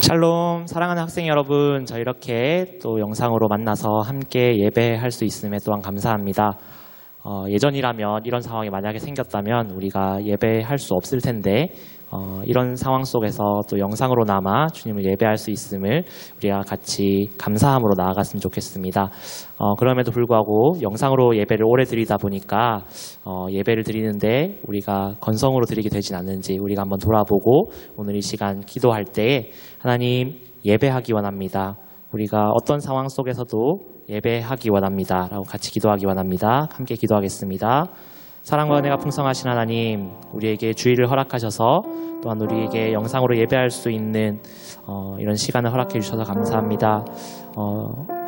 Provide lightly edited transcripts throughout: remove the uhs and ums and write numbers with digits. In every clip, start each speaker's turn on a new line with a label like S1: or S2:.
S1: 샬롬, 사랑하는 학생 여러분, 저 이렇게 또 영상으로 만나서 함께 예배할 수 있음에 또한 감사합니다. 예전이라면 이런 상황이 만약에 생겼다면 우리가 예배할 수 없을 텐데 이런 상황 속에서 또 영상으로나마 주님을 예배할 수 있음을 우리가 같이 감사함으로 나아갔으면 좋겠습니다. 그럼에도 불구하고 영상으로 예배를 오래 드리다 보니까 예배를 드리는데 우리가 건성으로 드리게 되진 않는지 우리가 한번 돌아보고 오늘 이 시간 기도할 때 하나님 예배하기 원합니다. 우리가 어떤 상황 속에서도 예배하기 원합니다. 라고 같이 기도하기 원합니다. 함께 기도하겠습니다. 사랑과 은혜가 풍성하신 하나님, 우리에게 주의를 허락하셔서 또한 우리에게 영상으로 예배할 수 있는 이런 시간을 허락해 주셔서 감사합니다.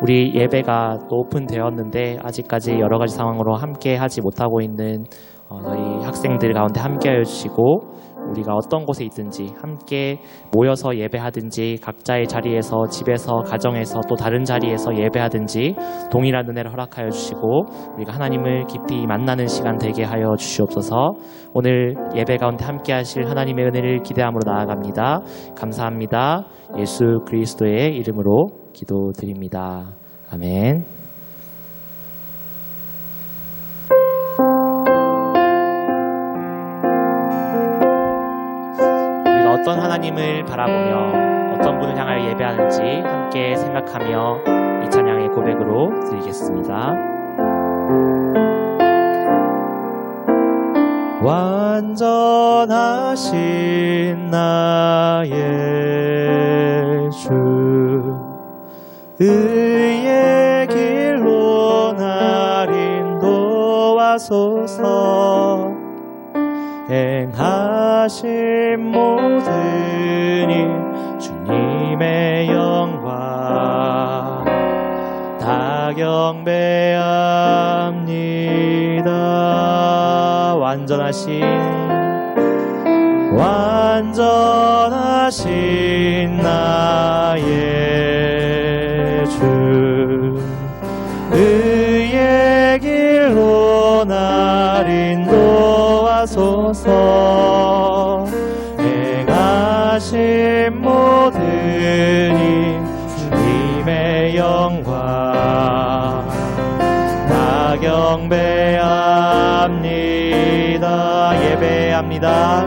S1: 우리 예배가 또 오픈되었는데 아직까지 여러 가지 상황으로 함께 하지 못하고 있는 저희 학생들 가운데 함께 하여 주시고 우리가 어떤 곳에 있든지 함께 모여서 예배하든지 각자의 자리에서 집에서 가정에서 또 다른 자리에서 예배하든지 동일한 은혜를 허락하여 주시고 우리가 하나님을 깊이 만나는 시간 되게 하여 주시옵소서. 오늘 예배 가운데 함께 하실 하나님의 은혜를 기대함으로 나아갑니다. 감사합니다. 예수 그리스도의 이름으로 기도드립니다. 아멘. 어떤 하나님을 바라보며 어떤 분을 향하여 예배하는지 함께 생각하며 이 찬양의 고백으로 드리겠습니다. 완전하신 나의 주 의의 길로 날 인도하소서. 행하신 모든 일 주님의 영광 다 경배합니다. 완전하신 나의 주 의의 길로 날 인도하소서. 행하신 모든 일 주님의 영광 다 경배합니다. 예배합니다.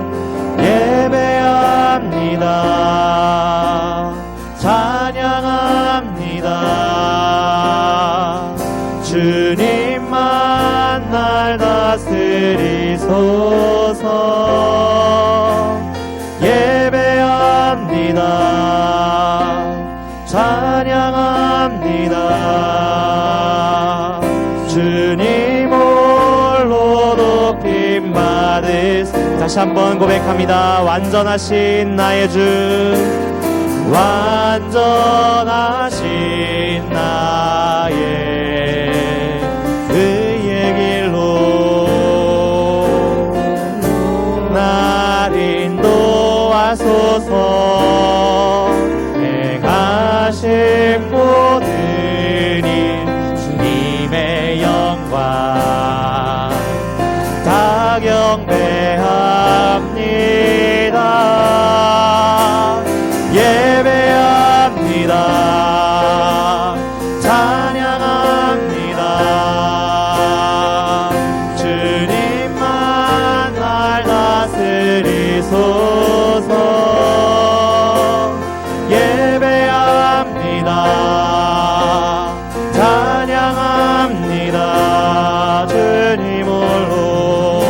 S1: 찬양합니다. 주님만 날 다스리소서. 예배합니다. 찬양합니다. 주님 홀로 높임 받으소서. 다시 한번 고백합니다. 완전하신 나의 주 완전하신 나의 의의 길로 날 인도하소서. 행하신 모든 일 주님의 영광 다 경배합니다. 예배합니다. 찬양합니다. 주님만 날 다스리소서. 예배합니다. 찬양합니다. 주님 홀로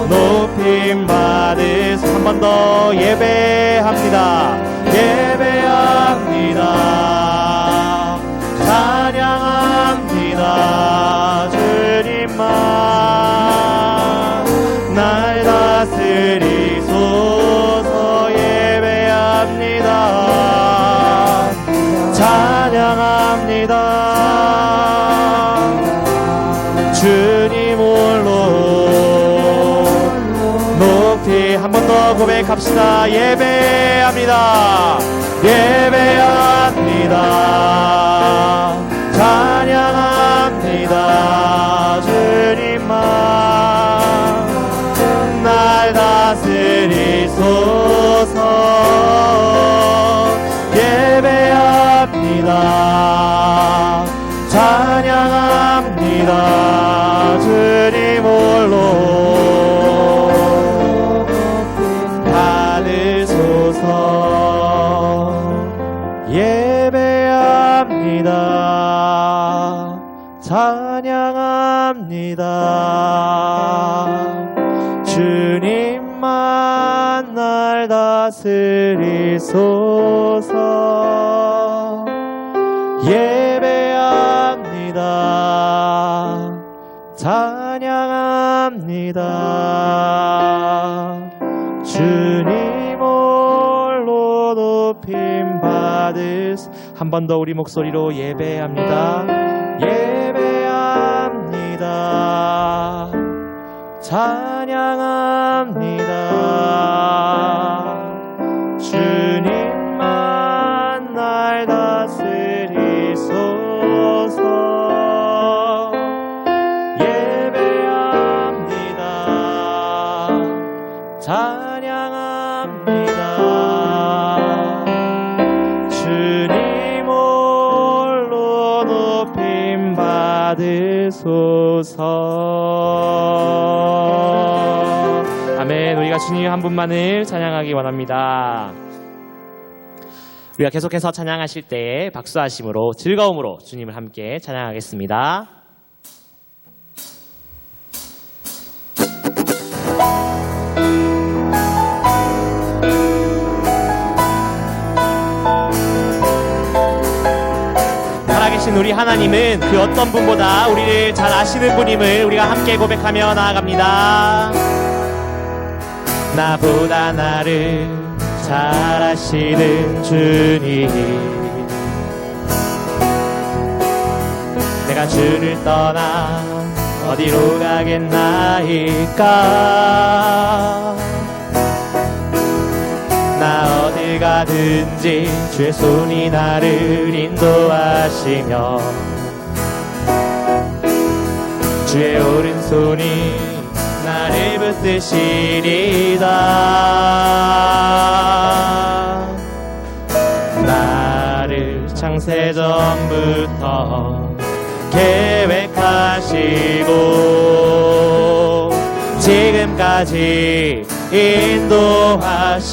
S1: 높임 받으소서. 한 번 더 예배합니다. 예배합니다. 찬양합니다. 주님만 날 다스리소서. 예배합니다. 찬양합니다. 주님 홀로 높이 한 번 더 고백합시다. 예배합니다. 예배합니다. 찬양합니다. 주님만 날 다스리소서. 찬양합니다. 주님 홀로 받으소서. 예배합니다. 찬양합니다. 주님만 날 다스리소서. 예배합니다. 찬양합니다. 주님 홀로 높임 받으소. 한 번 더 우리 목소리로 예배합니다. 예배합니다. 찬양합니다. 주님만 날 다스리소서. 예배합니다. 찬양합니다. 주님 홀로 높임 받으소서. 아멘. 우리가 주님 한 분만을 찬양하기 원합니다. 우리가 계속해서 찬양하실 때에 박수하심으로 즐거움으로 주님을 함께 찬양하겠습니다. 살아계신 우리 하나님은 그 어떤 분보다 우리를 잘 아시는 분임을 우리가 함께 고백하며 나아갑니다. 나보다 나를 잘 아시는 주님, 내가 주를 떠나 어디로 가겠나이까. 나 어딜 가든지 주의 손이 나를 인도하시며 주의 오른손이 나를 붙드시리다. 나를 창세전부터 계획하시고 지금까지 인도하시네.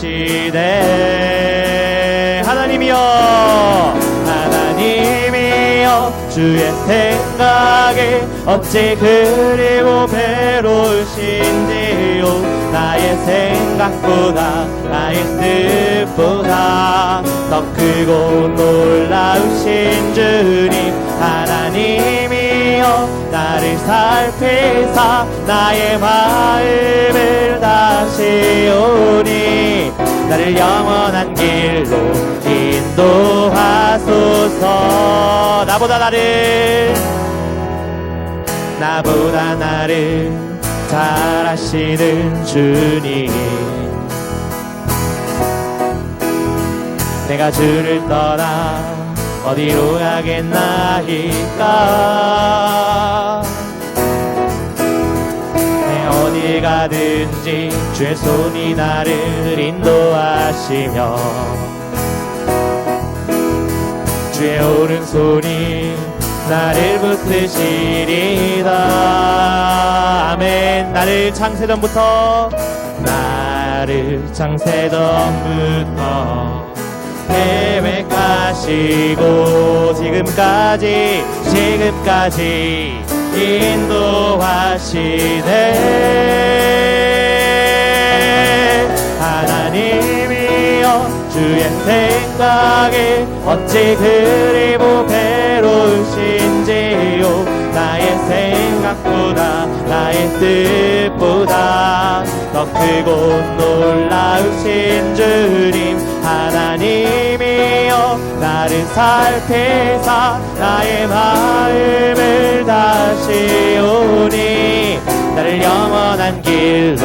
S1: 하나님이여, 하나님이여, 주의 생각에 어찌 그리고 괴로우신지요. 나의 생각보다 나의 뜻보다 더 크고 놀라우신 주님, 하나님이여, 나를 살피사 나의 마음을 다시오니 나를 영원한 길로 인도하소서. 나보다 나를 잘 아시는 주님, 내가 주를 떠나 어디로 가겠나이까. 내 어디 가든지 주의 손이 나를 인도하시며 주의 오른손이 나를 붙드시리다. 아멘. 나를 창세전부터 계획하시고 지금까지 인도하시네. 하나님이여, 주의 생각에 어찌 그리 괴로우신지요. 나의 생각보다 나의 뜻보다 더 크고 놀라우신 주님, 하나님이여, 나를 살피사 나의 마음을 다시오니 나를 영원한 길로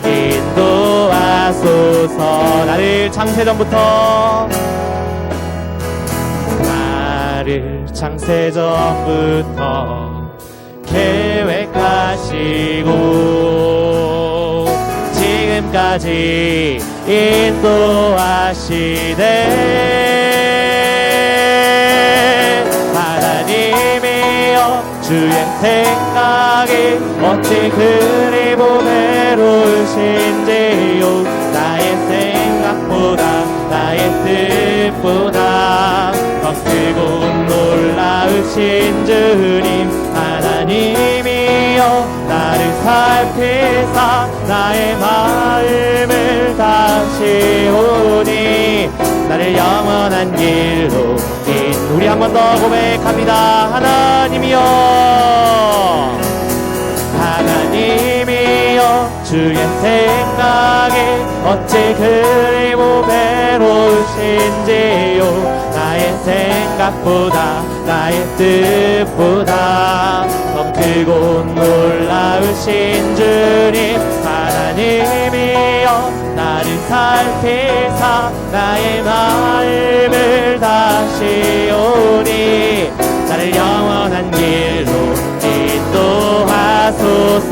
S1: 인도하소서. 나를 창세전부터 계획하시고 지금까지 인도하시네. 하나님이여 주의 생각이 어찌 그리 보배로우신지요. 나의 생각보다 나의 뜻보다 더 크고 놀라우신 주님 하나님이여 나를 살피사 나의 마음을 다시오니 나를 영원한 길로 우리 한 번 더 고백합니다. 하나님이여 하나님이여 주의 생각이 어찌 그리 보배로우신지요. 나의 생각보다 나의 뜻보다 더 크고 놀라우신 주님 하나님이여 나를 살피사 나의 마음을 다시오니 나를 영원한 길로 인도하소서.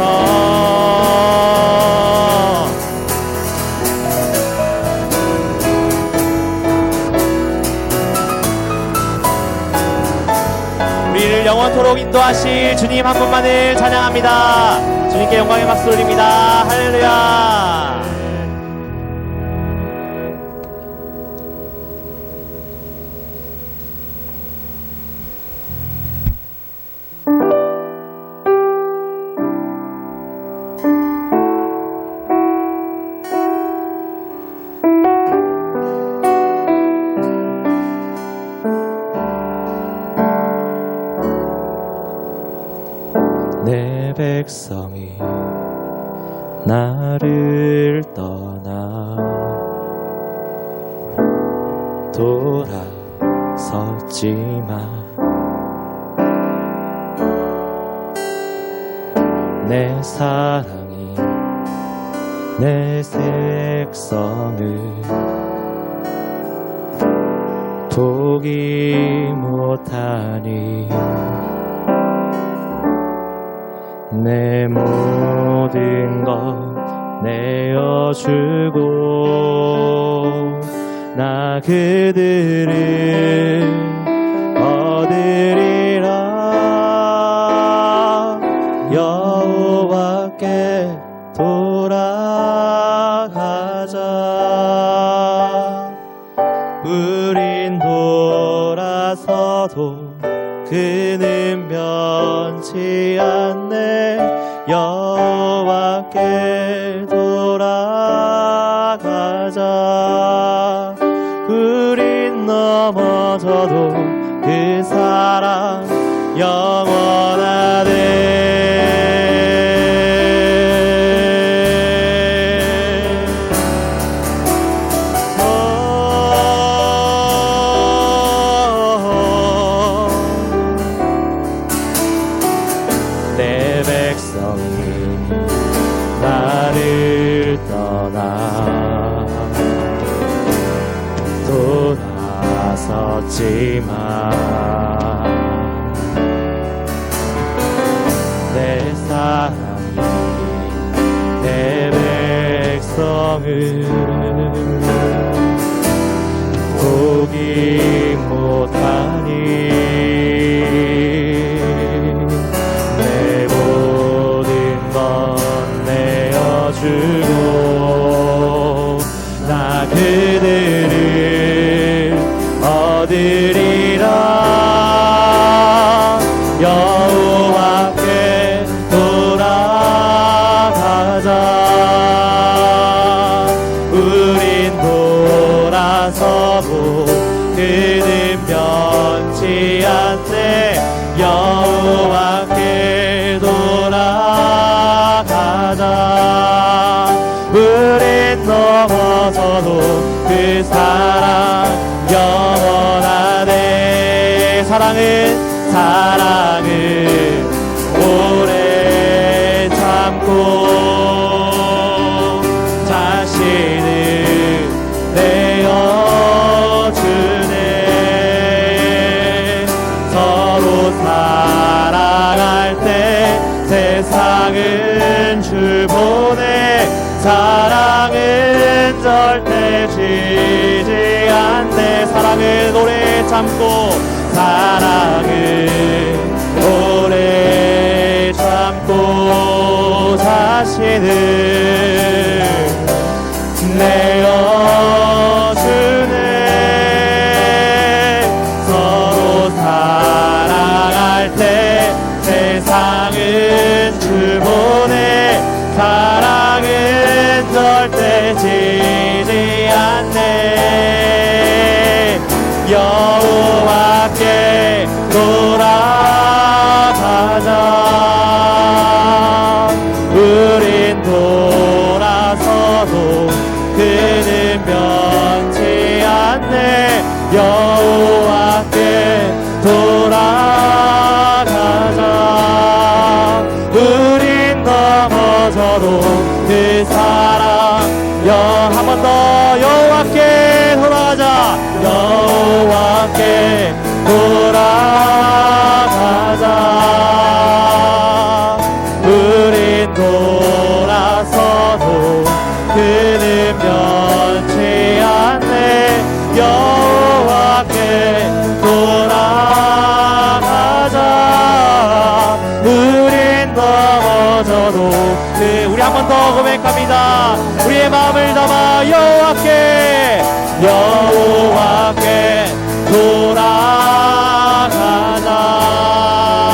S1: 우리를 영원토록 인도하실 주님 한 분만을 찬양합니다. 주님께 영광의 박수 올립니다. 할렐루야. 내 백성이 나를 떠나 돌아섰지만 내 사랑이 내 색성을 포기 못하니 내 모든 것 내어주고 나 그들을 얻으리라. 여호와께 돌아가자. 우린 돌아서도 그는 변치 않네. 여호와께 돌아가자. 우린 넘어져도 그 사랑 영원하네. 내 백성이 나를 떠나 돌아섰지만 내 사랑이 내 백성을 포기 못하니 주고 나 그들을 얻으리라. 여호와께 돌아가자. 우린 돌아서도 그는 변치 않네. 여호와께 돌아가자. 우린 넘어져도 그 사랑 영원하네. 사랑은 오래 참고 자신을 내어주네. 서로 사랑할 때 세상은 줄 보내. 사랑은 절대 지지 않네. 사랑은 오래 참고 사랑은 오래 참고 자신을 내어주네. 서로 사랑할 때 세상은 주보내. 사랑은 절대 지지 않네. 여호와께 돌아가자. 우린 돌아서도 그는 변치 않네. 여호와께 돌아가자. 우린 넘어져도 그 사랑 한 번 더 여호와께 돌아가자. 여호와께 돌아가자. 우린 돌아서도 그는 변치 않네. 여호와께 돌아가자. 우린 넘어져도 우리 한 번 더 고백합니다. 우리의 마음을 담아 여호와께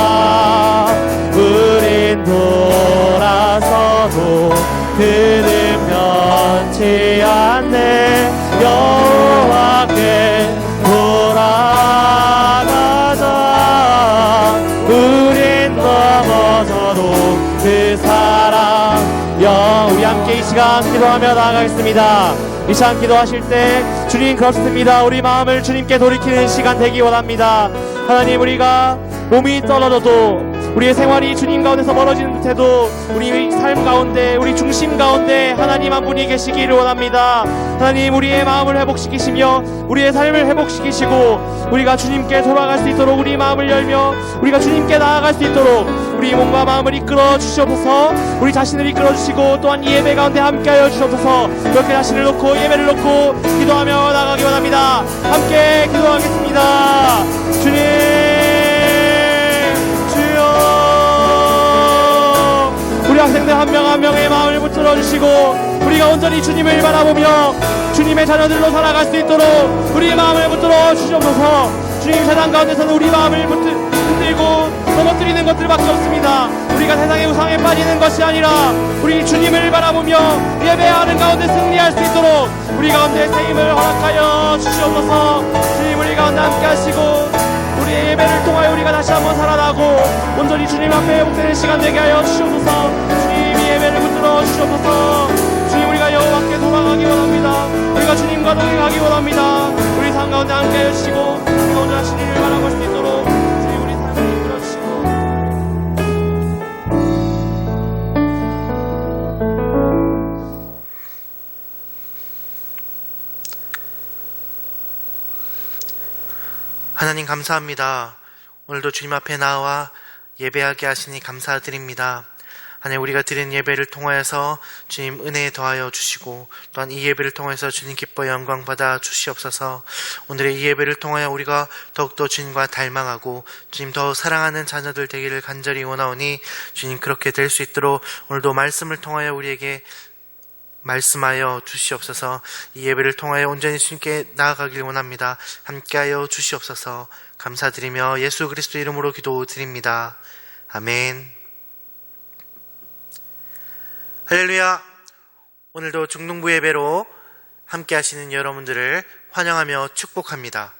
S1: 돌아가자. 우린 돌아서도 그는 변치 않네. 여호와께 돌아가자. 우린 넘어져도 그 사랑 우리 함께 이 시간 기도하며 나아가겠습니다. 이 시간 기도하실 때 주님 그렇습니다. 우리 마음을 주님께 돌이키는 시간 되기 원합니다. 하나님, 우리가 몸이 떨어져도 우리의 생활이 주님 가운데서 멀어지는 듯해도 우리 삶 가운데 우리 중심 가운데 하나님 한 분이 계시기를 원합니다. 하나님, 우리의 마음을 회복시키시며 우리의 삶을 회복시키시고 우리가 주님께 돌아갈 수 있도록 우리 마음을 열며 우리가 주님께 나아갈 수 있도록 우리 몸과 마음을 이끌어 주시옵소서. 우리 자신을 이끌어 주시고 또한 이 예배 가운데 함께하여 주시옵소서. 이렇게 자신을 놓고 예배를 놓고 기도하며 나가기 원합니다. 함께 기도하겠습니다. 주님, 우리 학생들 한 명 한 명의 마음을 붙들어 주시고 우리가 온전히 주님을 바라보며 주님의 자녀들로 살아갈 수 있도록 우리의 마음을 붙들어 주시옵소서. 주님, 세상 가운데서는 우리 마음을 흔들고 넘어뜨리는 것들밖에 없습니다. 우리가 세상의 우상에 빠지는 것이 아니라 우리 주님을 바라보며 예배하는 가운데 승리할 수 있도록 우리 가운데 새 힘을 허락하여 주시옵소서. 주님, 우리 가운데 함께 하시고 우리의 예배를 통하여 우리가 다시 한번 살아나고 온전히 주님 앞에 회복되는 시간 되게 하여 주시옵소서. 주님, 이 예배를 붙들어 주시옵소서. 주님, 우리가 여호와께 돌아가기 원합니다. 우리가 주님과 동행하기 원합니다. 우리 삶 가운데 함께 해주시고 우리가 온전한 진리를 바라볼 수 있도록 주님, 우리 삶을 이끌어 주시고
S2: 하나님, 감사합니다. 오늘도 주님 앞에 나와 예배하게 하시니 감사드립니다. 하나님, 우리가 드린 예배를 통하여서 주님 은혜에 더하여 주시고 또한 이 예배를 통해서 주님 기뻐 영광 받아 주시옵소서. 오늘의 이 예배를 통하여 우리가 더욱더 주님과 닮아가고 주님 더 사랑하는 자녀들 되기를 간절히 원하오니 주님 그렇게 될 수 있도록 오늘도 말씀을 통하여 우리에게 말씀하여 주시옵소서. 이 예배를 통하여 온전히 주님께 나아가길 원합니다. 함께하여 주시옵소서. 감사드리며 예수 그리스도 이름으로 기도드립니다. 아멘. 할렐루야. 오늘도 중동부 예배로 함께 하시는 여러분들을 환영하며 축복합니다.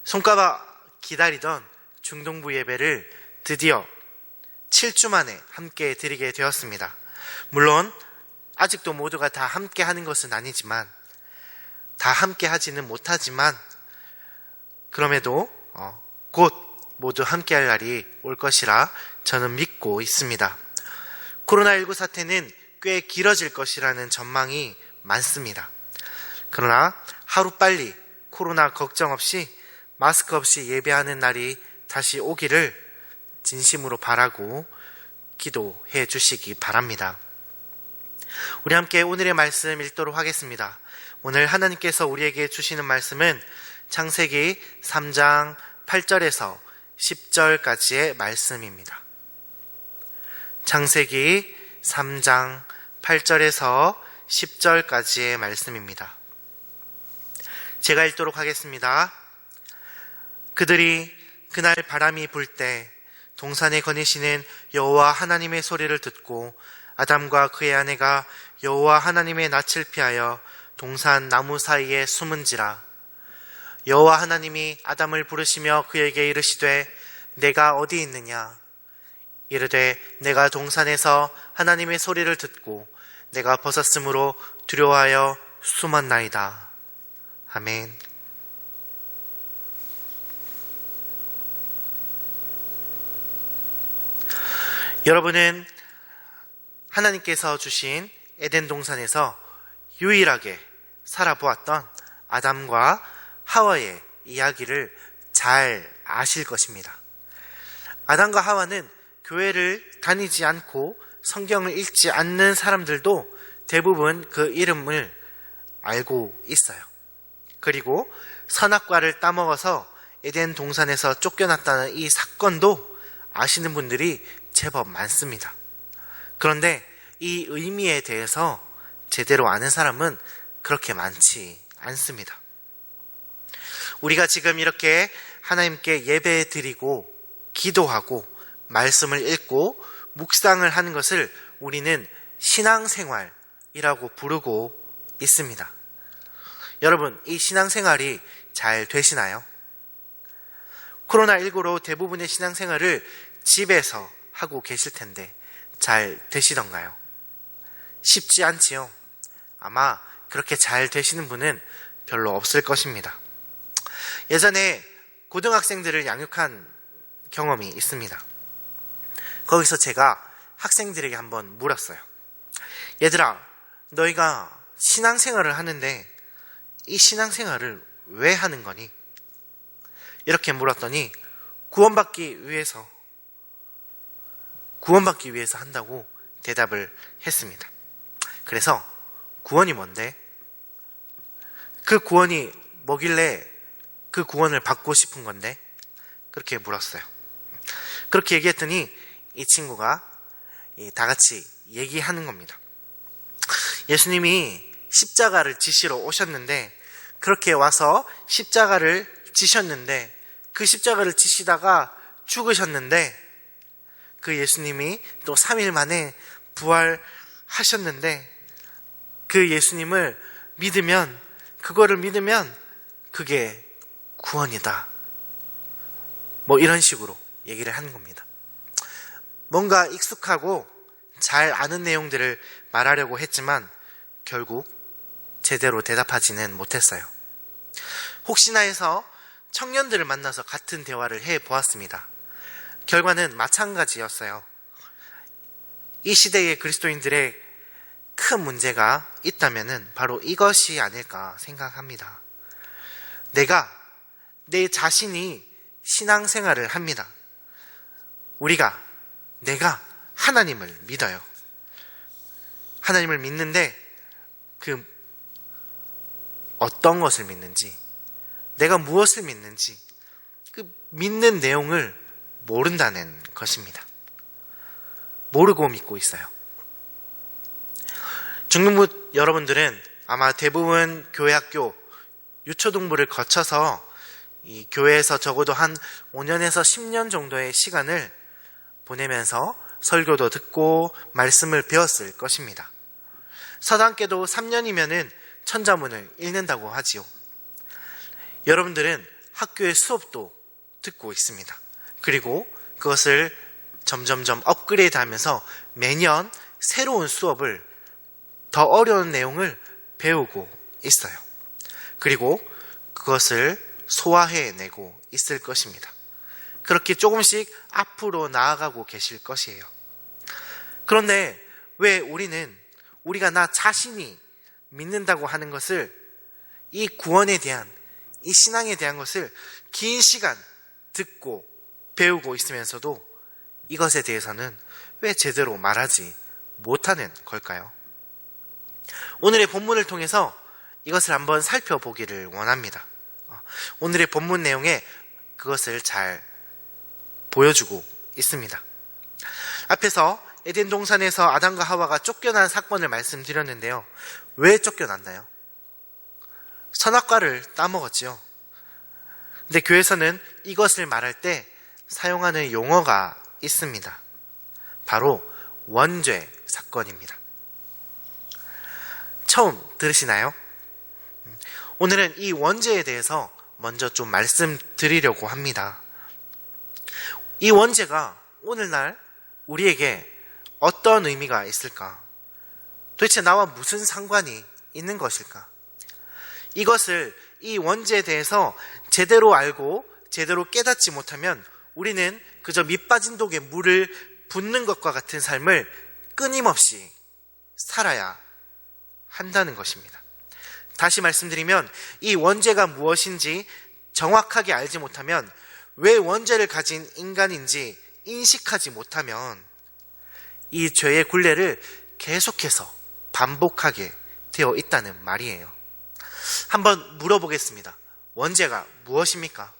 S2: 손꼽아 기다리던 중동부 예배를 드디어 7주 만에 함께 드리게 되었습니다. 물론 아직도 모두가 다 함께 하는 것은 아니지만, 다 함께 하지는 못하지만 그럼에도 곧 모두 함께 할 날이 올 것이라 저는 믿고 있습니다. 코로나19 사태는 꽤 길어질 것이라는 전망이 많습니다. 그러나 하루빨리 코로나 걱정 없이 마스크 없이 예배하는 날이 다시 오기를 진심으로 바라고 기도해 주시기 바랍니다. 우리 함께 오늘의 말씀 읽도록 하겠습니다. 오늘 하나님께서 우리에게 주시는 말씀은 창세기 3장 8절에서 10절까지의 말씀입니다. 창세기 3장 8절에서 10절까지의 말씀입니다. 제가 읽도록 하겠습니다. 그들이 그날 바람이 불 때 동산에 거니시는 여호와 하나님의 소리를 듣고 아담과 그의 아내가 여호와 하나님의 낯을 피하여 동산 나무 사이에 숨은지라. 여호와 하나님이 아담을 부르시며 그에게 이르시되 내가 어디 있느냐? 이르되 내가 동산에서 하나님의 소리를 듣고 내가 벗었으므로 두려워하여 숨었나이다. 아멘. 여러분은 하나님께서 주신 에덴 동산에서 유일하게 살아보았던 아담과 하와의 이야기를 잘 아실 것입니다. 아담과 하와는 교회를 다니지 않고 성경을 읽지 않는 사람들도 대부분 그 이름을 알고 있어요. 그리고 선악과를 따먹어서 에덴 동산에서 쫓겨났다는 이 사건도 아시는 분들이 제법 많습니다. 그런데 이 의미에 대해서 제대로 아는 사람은 그렇게 많지 않습니다. 우리가 지금 이렇게 하나님께 예배 드리고 기도하고 말씀을 읽고 묵상을 하는 것을 우리는 신앙생활이라고 부르고 있습니다. 여러분, 이 신앙생활이 잘 되시나요? 코로나19로 대부분의 신앙생활을 집에서 하고 계실 텐데 잘 되시던가요? 쉽지 않지요. 아마 그렇게 잘 되시는 분은 별로 없을 것입니다. 예전에 고등학생들을 양육한 경험이 있습니다. 거기서 제가 학생들에게 한번 물었어요. 얘들아, 너희가 신앙생활을 하는데 이 신앙생활을 왜 하는 거니? 이렇게 물었더니 구원받기 위해서 한다고 대답을 했습니다. 그래서 구원이 뭔데? 그 구원이 뭐길래 그 구원을 받고 싶은 건데? 그렇게 물었어요. 그렇게 얘기했더니 이 친구가 다 같이 얘기하는 겁니다. 예수님이 십자가를 지시러 오셨는데 그렇게 와서 십자가를 지셨는데 그 십자가를 지시다가 죽으셨는데 그 예수님이 또 3일 만에 부활하셨는데 그 예수님을 믿으면 그거를 믿으면 그게 구원이다. 뭐 이런 식으로 얘기를 하는 겁니다. 뭔가 익숙하고 잘 아는 내용들을 말하려고 했지만 결국 제대로 대답하지는 못했어요. 혹시나 해서 청년들을 만나서 같은 대화를 해보았습니다. 결과는 마찬가지였어요. 이 시대의 그리스도인들의 큰 문제가 있다면 바로 이것이 아닐까 생각합니다. 내 자신이 신앙생활을 합니다. 내가 하나님을 믿어요. 하나님을 믿는데 그 어떤 것을 믿는지, 내가 무엇을 믿는지 그 믿는 내용을 모른다는 것입니다. 모르고 믿고 있어요. 중등부 여러분들은 아마 대부분 교회 학교 유초등부를 거쳐서 이 교회에서 적어도 한 5년에서 10년 정도의 시간을 보내면서 설교도 듣고 말씀을 배웠을 것입니다. 서당께도 3년이면은 천자문을 읽는다고 하지요. 여러분들은 학교의 수업도 듣고 있습니다. 그리고 그것을 점점점 업그레이드 하면서 매년 새로운 수업을 더 어려운 내용을 배우고 있어요. 그리고 그것을 소화해내고 있을 것입니다. 그렇게 조금씩 앞으로 나아가고 계실 것이에요. 그런데 왜 우리가 나 자신이 믿는다고 하는 것을, 이 구원에 대한, 이 신앙에 대한 것을 긴 시간 듣고 배우고 있으면서도 이것에 대해서는 왜 제대로 말하지 못하는 걸까요? 오늘의 본문을 통해서 이것을 한번 살펴보기를 원합니다. 오늘의 본문 내용에 그것을 잘 보여주고 있습니다. 앞에서 에덴 동산에서 아담과 하와가 쫓겨난 사건을 말씀드렸는데요. 왜 쫓겨났나요? 선악과를 따먹었지요. 근데 교회에서는 이것을 말할 때 사용하는 용어가 있습니다. 바로 원죄 사건입니다. 처음 들으시나요? 오늘은 이 원죄에 대해서 먼저 좀 말씀드리려고 합니다. 이 원죄가 오늘날 우리에게 어떤 의미가 있을까? 도대체 나와 무슨 상관이 있는 것일까? 이 원죄에 대해서 제대로 알고 제대로 깨닫지 못하면 우리는 그저 밑빠진 독에 물을 붓는 것과 같은 삶을 끊임없이 살아야 한다는 것입니다. 다시 말씀드리면 이 원죄가 무엇인지 정확하게 알지 못하면, 왜 원죄를 가진 인간인지 인식하지 못하면 이 죄의 굴레를 계속해서 반복하게 되어 있다는 말이에요. 한번 물어보겠습니다. 원죄가 무엇입니까?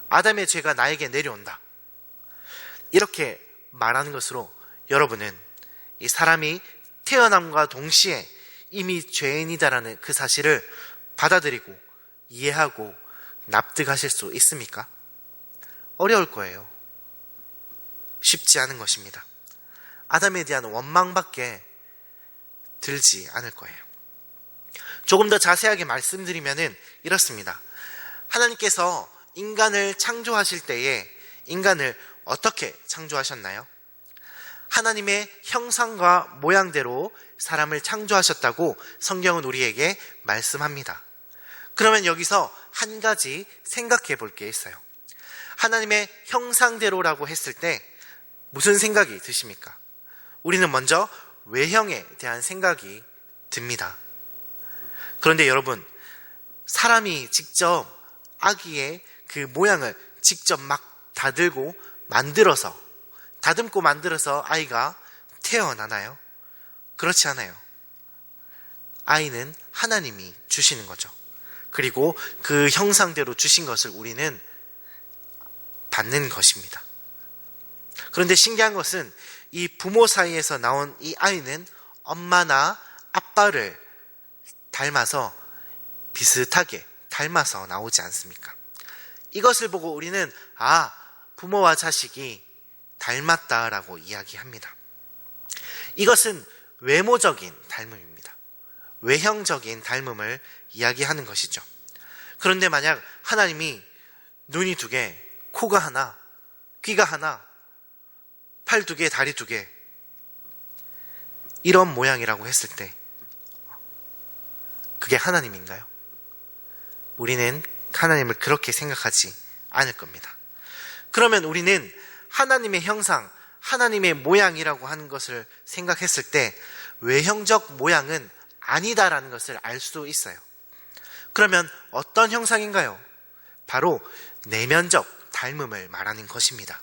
S2: 아담의 죄가 나에게 내려온다, 이렇게 말하는 것으로 여러분은 이 사람이 태어남과 동시에 이미 죄인이다라는 그 사실을 받아들이고 이해하고 납득하실 수 있습니까? 어려울 거예요. 쉽지 않은 것입니다. 아담에 대한 원망밖에 들지 않을 거예요. 조금 더 자세하게 말씀드리면은 이렇습니다. 하나님께서 인간을 창조하실 때에 인간을 어떻게 창조하셨나요? 하나님의 형상과 모양대로 사람을 창조하셨다고 성경은 우리에게 말씀합니다. 그러면 여기서 한 가지 생각해 볼 게 있어요. 하나님의 형상대로라고 했을 때 무슨 생각이 드십니까? 우리는 먼저 외형에 대한 생각이 듭니다. 그런데 여러분, 사람이 직접 아기의 그 모양을 직접 막 다듬고 만들어서 아이가 태어나나요? 그렇지 않아요. 아이는 하나님이 주시는 거죠. 그리고 그 형상대로 주신 것을 우리는 받는 것입니다. 그런데 신기한 것은 이 부모 사이에서 나온 이 아이는 엄마나 아빠를 비슷하게 닮아서 나오지 않습니까? 이것을 보고 우리는 부모와 자식이 닮았다라고 이야기합니다. 이것은 외모적인 닮음입니다. 외형적인 닮음을 이야기하는 것이죠. 그런데 만약 하나님이 눈이 2개, 코가 하나, 귀가 하나, 팔 2개, 다리 2개, 이런 모양이라고 했을 때 그게 하나님인가요? 우리는 하나님을 그렇게 생각하지 않을 겁니다. 그러면 우리는 하나님의 형상, 하나님의 모양이라고 하는 것을 생각했을 때 외형적 모양은 아니다라는 것을 알 수 있어요. 그러면 어떤 형상인가요? 바로 내면적 닮음을 말하는 것입니다.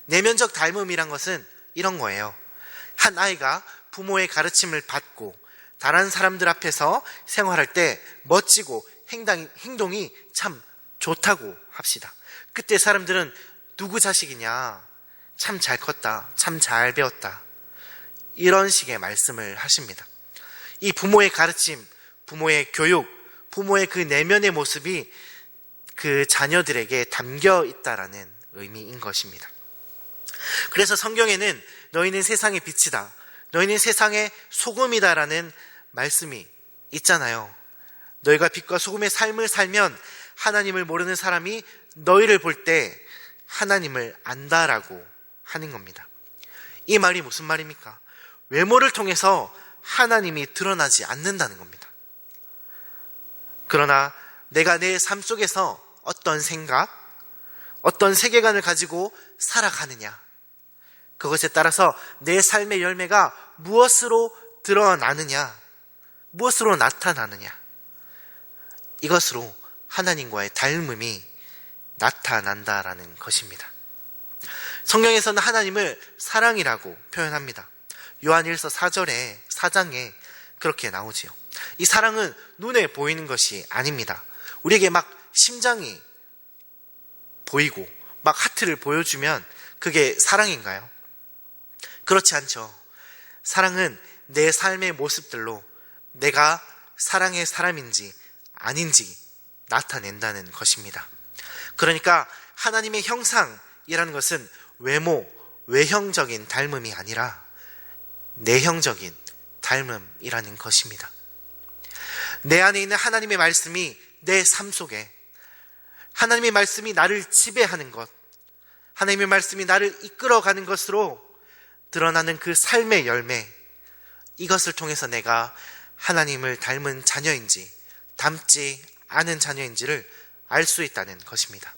S2: 내면적 닮음이란 것은 이런 거예요. 한 아이가 부모의 가르침을 받고 다른 사람들 앞에서 생활할 때 멋지고 행동이 참 좋다고 합시다. 그때 사람들은 누구 자식이냐, 참 잘 컸다, 참 잘 배웠다, 이런 식의 말씀을 하십니다. 이 부모의 가르침, 부모의 교육, 부모의 그 내면의 모습이 그 자녀들에게 담겨 있다라는 의미인 것입니다. 그래서 성경에는 너희는 세상의 빛이다, 너희는 세상의 소금이다라는 말씀이 있잖아요. 너희가 빛과 소금의 삶을 살면 하나님을 모르는 사람이 너희를 볼 때 하나님을 안다라고 하는 겁니다. 이 말이 무슨 말입니까? 외모를 통해서 하나님이 드러나지 않는다는 겁니다. 그러나 내가 내 삶 속에서 어떤 생각, 어떤 세계관을 가지고 살아가느냐, 그것에 따라서 내 삶의 열매가 무엇으로 드러나느냐, 무엇으로 나타나느냐, 이것으로 하나님과의 닮음이 나타난다라는 것입니다. 성경에서는 하나님을 사랑이라고 표현합니다. 요한일서 4장에 그렇게 나오지요. 이 사랑은 눈에 보이는 것이 아닙니다. 우리에게 막 심장이 보이고 막 하트를 보여주면 그게 사랑인가요? 그렇지 않죠. 사랑은 내 삶의 모습들로 내가 사랑의 사람인지 아닌지 나타낸다는 것입니다. 그러니까 하나님의 형상이라는 것은 외모, 외형적인 닮음이 아니라 내형적인 닮음이라는 것입니다. 내 안에 있는 하나님의 말씀이 내 삶 속에, 하나님의 말씀이 나를 지배하는 것, 하나님의 말씀이 나를 이끌어가는 것으로 드러나는 그 삶의 열매, 이것을 통해서 내가 하나님을 닮은 자녀인지 닮지 않은 자녀인지를 알 수 있다는 것입니다.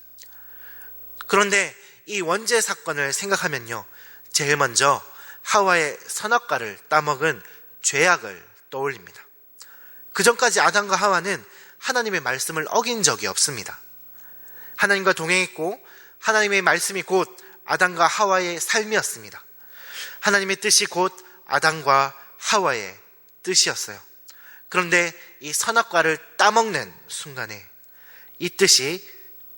S2: 그런데 이 원죄 사건을 생각하면요, 제일 먼저 하와의 선악과를 따먹은 죄악을 떠올립니다. 그 전까지 아담과 하와는 하나님의 말씀을 어긴 적이 없습니다. 하나님과 동행했고 하나님의 말씀이 곧 아담과 하와의 삶이었습니다. 하나님의 뜻이 곧 아담과 하와의 뜻이었어요. 그런데 이 선악과를 따먹는 순간에 이 뜻이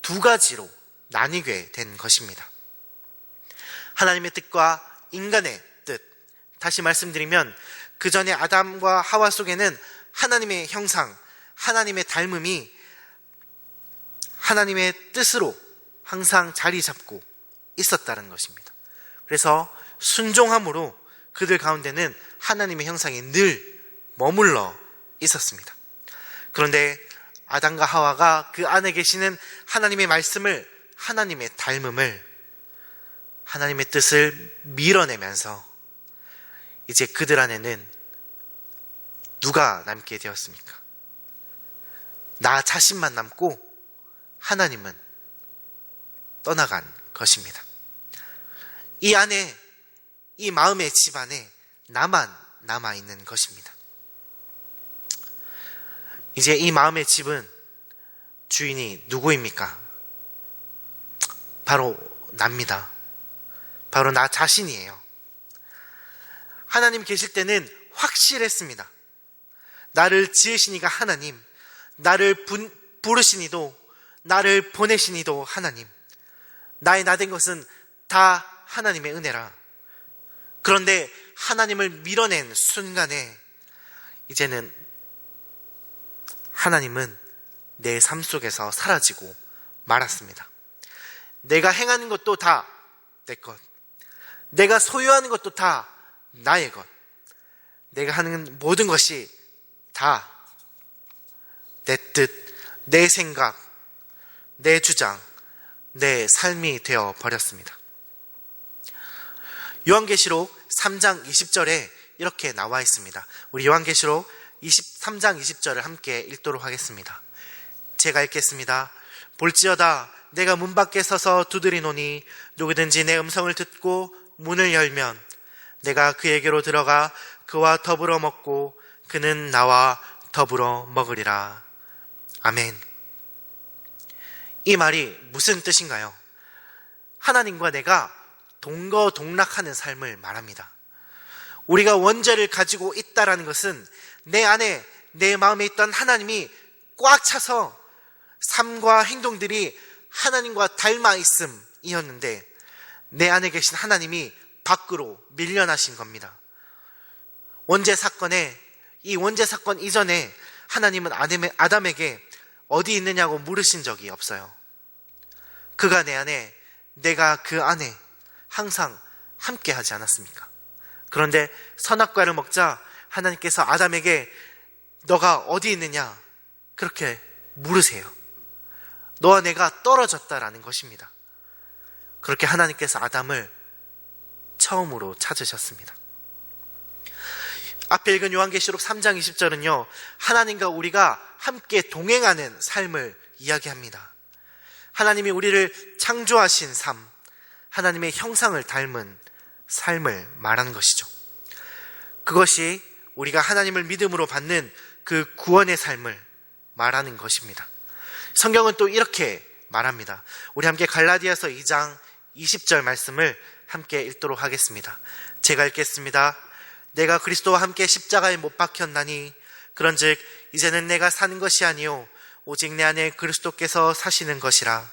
S2: 두 가지로 나뉘게 된 것입니다. 하나님의 뜻과 인간의 뜻. 다시 말씀드리면 그 전에 아담과 하와 속에는 하나님의 형상, 하나님의 닮음이 하나님의 뜻으로 항상 자리 잡고 있었다는 것입니다. 그래서 순종함으로 그들 가운데는 하나님의 형상이 늘 머물러 있었습니다. 그런데 아담과 하와가 그 안에 계시는 하나님의 말씀을, 하나님의 닮음을, 하나님의 뜻을 밀어내면서 이제 그들 안에는 누가 남게 되었습니까? 나 자신만 남고 하나님은 떠나간 것입니다. 이 안에, 이 마음의 집 안에 나만 남아있는 것입니다. 이제 이 마음의 집은 주인이 누구입니까? 바로 납니다. 바로 나 자신이에요. 하나님 계실 때는 확실했습니다. 나를 지으시니가 하나님, 나를 부르시니도, 나를 보내시니도 하나님, 나의 나 된 것은 다 하나님의 은혜라. 그런데 하나님을 밀어낸 순간에 이제는 하나님은 내 삶 속에서 사라지고 말았습니다. 내가 행하는 것도 다 내 것, 내가 소유하는 것도 다 나의 것, 내가 하는 모든 것이 다 내 뜻, 내 생각, 내 주장, 내 삶이 되어 버렸습니다. 요한계시록 3장 20절에 이렇게 나와 있습니다. 우리 요한계시록 3장 20절을 함께 읽도록 하겠습니다. 제가 읽겠습니다. 볼지어다 내가 문 밖에 서서 두드리노니 누구든지 내 음성을 듣고 문을 열면 내가 그에게로 들어가 그와 더불어 먹고 그는 나와 더불어 먹으리라. 아멘. 이 말이 무슨 뜻인가요? 하나님과 내가 동거동락하는 삶을 말합니다. 우리가 원죄를 가지고 있다라는 것은 내 안에, 내 마음에 있던 하나님이 꽉 차서 삶과 행동들이 하나님과 닮아 있음이었는데 내 안에 계신 하나님이 밖으로 밀려나신 겁니다. 원죄 사건에, 이 원죄 사건 이전에 하나님은 아담에게 어디 있느냐고 물으신 적이 없어요. 그가 내 안에, 내가 그 안에 항상 함께 하지 않았습니까? 그런데 선악과를 먹자 하나님께서 아담에게 너가 어디 있느냐 그렇게 물으세요. 너와 내가 떨어졌다라는 것입니다. 그렇게 하나님께서 아담을 처음으로 찾으셨습니다. 앞에 읽은 요한계시록 3장 20절은요, 하나님과 우리가 함께 동행하는 삶을 이야기합니다. 하나님이 우리를 창조하신 삶, 하나님의 형상을 닮은 삶을 말하는 것이죠. 그것이 우리가 하나님을 믿음으로 받는 그 구원의 삶을 말하는 것입니다. 성경은 또 이렇게 말합니다. 우리 함께 갈라디아서 2장 20절 말씀을 함께 읽도록 하겠습니다. 제가 읽겠습니다. 내가 그리스도와 함께 십자가에 못 박혔나니 그런즉 이제는 내가 사는 것이 아니요 오직 내 안에 그리스도께서 사시는 것이라.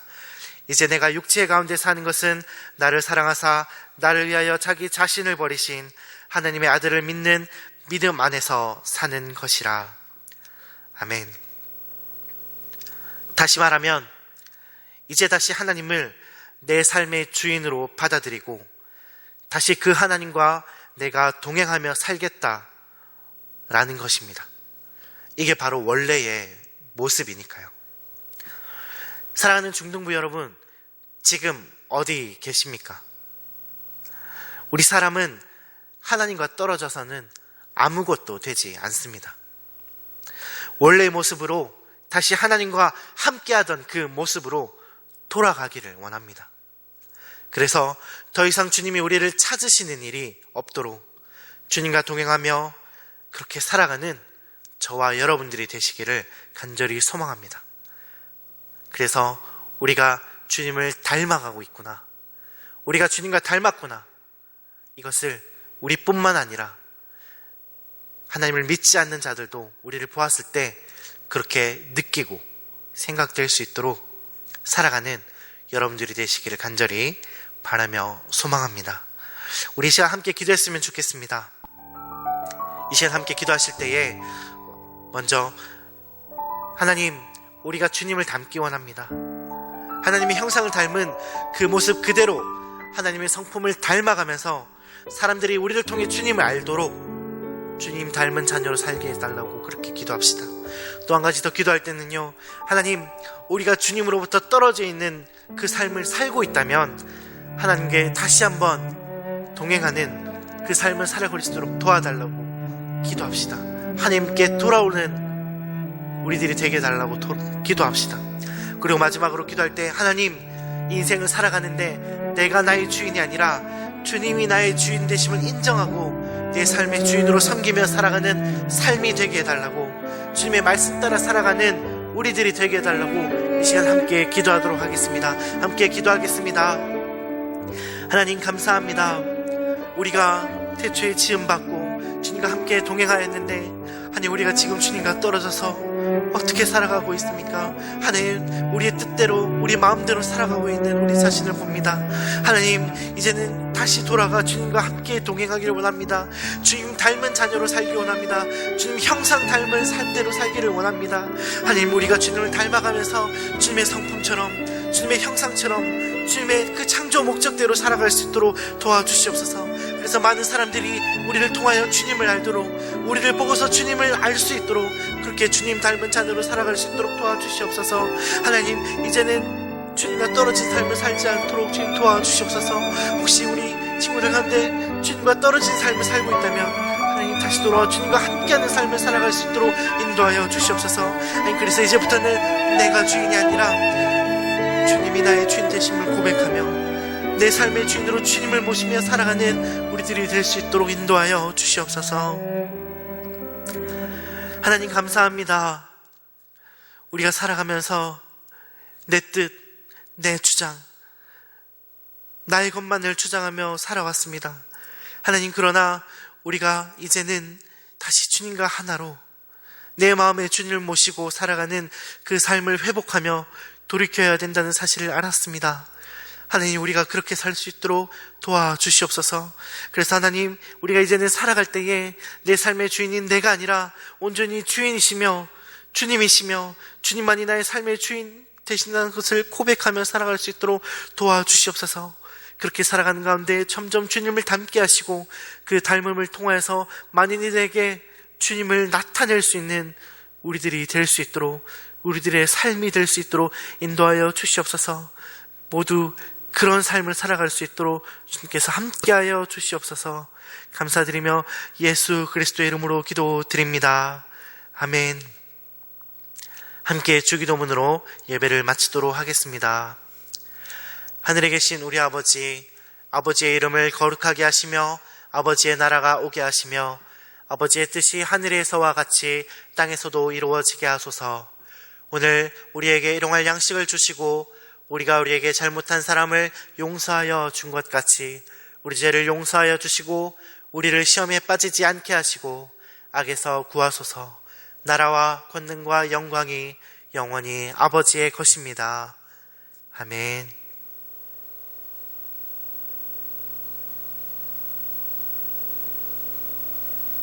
S2: 이제 내가 육체 가운데 사는 것은 나를 사랑하사 나를 위하여 자기 자신을 버리신 하나님의 아들을 믿는 믿음 안에서 사는 것이라. 아멘. 다시 말하면 이제 다시 하나님을 내 삶의 주인으로 받아들이고 다시 그 하나님과 내가 동행하며 살겠다라는 것입니다. 이게 바로 원래의 모습이니까요. 사랑하는 중등부 여러분, 지금 어디 계십니까? 우리 사람은 하나님과 떨어져서는 아무것도 되지 않습니다. 원래의 모습으로 다시 하나님과 함께하던 그 모습으로 돌아가기를 원합니다. 그래서 더 이상 주님이 우리를 찾으시는 일이 없도록 주님과 동행하며 그렇게 살아가는 저와 여러분들이 되시기를 간절히 소망합니다. 그래서 우리가 주님을 닮아가고 있구나, 우리가 주님과 닮았구나, 이것을 우리뿐만 아니라 하나님을 믿지 않는 자들도 우리를 보았을 때 그렇게 느끼고 생각될 수 있도록 살아가는 여러분들이 되시기를 간절히 바라며 소망합니다. 우리 이 시간 함께 기도했으면 좋겠습니다. 이 시간 함께 기도하실 때에 먼저 하나님, 우리가 주님을 닮기 원합니다. 하나님의 형상을 닮은 그 모습 그대로 하나님의 성품을 닮아가면서 사람들이 우리를 통해 주님을 알도록 주님 닮은 자녀로 살게 해달라고 그렇게 기도합시다. 또 한 가지 더 기도할 때는요, 하나님, 우리가 주님으로부터 떨어져 있는 그 삶을 살고 있다면 하나님께 다시 한번 동행하는 그 삶을 살아갈 수 있도록 도와달라고 기도합시다. 하나님께 돌아오는 우리들이 되게 해달라고 기도합시다. 그리고 마지막으로 기도할 때, 하나님, 인생을 살아가는데 내가 나의 주인이 아니라 주님이 나의 주인 되심을 인정하고 내 삶의 주인으로 섬기며 살아가는 삶이 되게 해달라고, 주님의 말씀 따라 살아가는 우리들이 되게 해달라고 이 시간 함께 기도하도록 하겠습니다. 함께 기도하겠습니다. 하나님, 감사합니다. 우리가 태초에 지음받고 주님과 함께 동행하였는데 하나님, 우리가 지금 주님과 떨어져서 어떻게 살아가고 있습니까? 하나님, 우리의 뜻대로 우리 마음대로 살아가고 있는 우리 자신을 봅니다. 하나님, 이제는 다시 돌아가 주님과 함께 동행하기를 원합니다. 주님 닮은 자녀로 살기 원합니다. 주님 형상 닮은 삶대로 살기를 원합니다. 하나님, 우리가 주님을 닮아가면서 주님의 성품처럼, 주님의 형상처럼, 주님의 그 창조 목적대로 살아갈 수 있도록 도와주시옵소서. 그래서 많은 사람들이 우리를 통하여 주님을 알도록, 우리를 보고서 주님을 알 수 있도록 그렇게 주님 닮은 자녀로 살아갈 수 있도록 도와주시옵소서. 하나님, 이제는 주님과 떨어진 삶을 살지 않도록 주님 도와주시옵소서. 혹시 우리 친구들 가운데 주님과 떨어진 삶을 살고 있다면 하나님, 다시 돌아와 주님과 함께하는 삶을 살아갈 수 있도록 인도하여 주시옵소서. 하나님, 그래서 이제부터는 내가 주인이 아니라 주님이 나의 주인 되심을 고백하며 내 삶의 주인으로 주님을 모시며 살아가는 우리들이 될 수 있도록 인도하여 주시옵소서. 하나님, 감사합니다. 우리가 살아가면서 내 뜻, 내 주장, 나의 것만을 주장하며 살아왔습니다. 하나님, 그러나 우리가 이제는 다시 주님과 하나로 내 마음의 주님을 모시고 살아가는 그 삶을 회복하며 돌이켜야 된다는 사실을 알았습니다. 하나님, 우리가 그렇게 살 수 있도록 도와주시옵소서. 그래서 하나님, 우리가 이제는 살아갈 때에 내 삶의 주인인 내가 아니라 온전히 주인이시며 주님이시며 주님만이 나의 삶의 주인 되신다는 것을 고백하며 살아갈 수 있도록 도와주시옵소서. 그렇게 살아가는 가운데 점점 주님을 닮게 하시고 그 닮음을 통하여서 만인들에게 주님을 나타낼 수 있는 우리들이 될 수 있도록, 우리들의 삶이 될 수 있도록 인도하여 주시옵소서. 모두 그런 삶을 살아갈 수 있도록 주님께서 함께하여 주시옵소서. 감사드리며 예수 그리스도의 이름으로 기도드립니다. 아멘. 함께 주기도문으로 예배를 마치도록 하겠습니다. 하늘에 계신 우리 아버지, 아버지의 이름을 거룩하게 하시며 아버지의 나라가 오게 하시며 아버지의 뜻이 하늘에서와 같이 땅에서도 이루어지게 하소서. 오늘 우리에게 일용할 양식을 주시고 우리가 우리에게 잘못한 사람을 용서하여 준 것 같이 우리 죄를 용서하여 주시고 우리를 시험에 빠지지 않게 하시고 악에서 구하소서. 나라와 권능과 영광이 영원히 아버지의 것입니다. 아멘.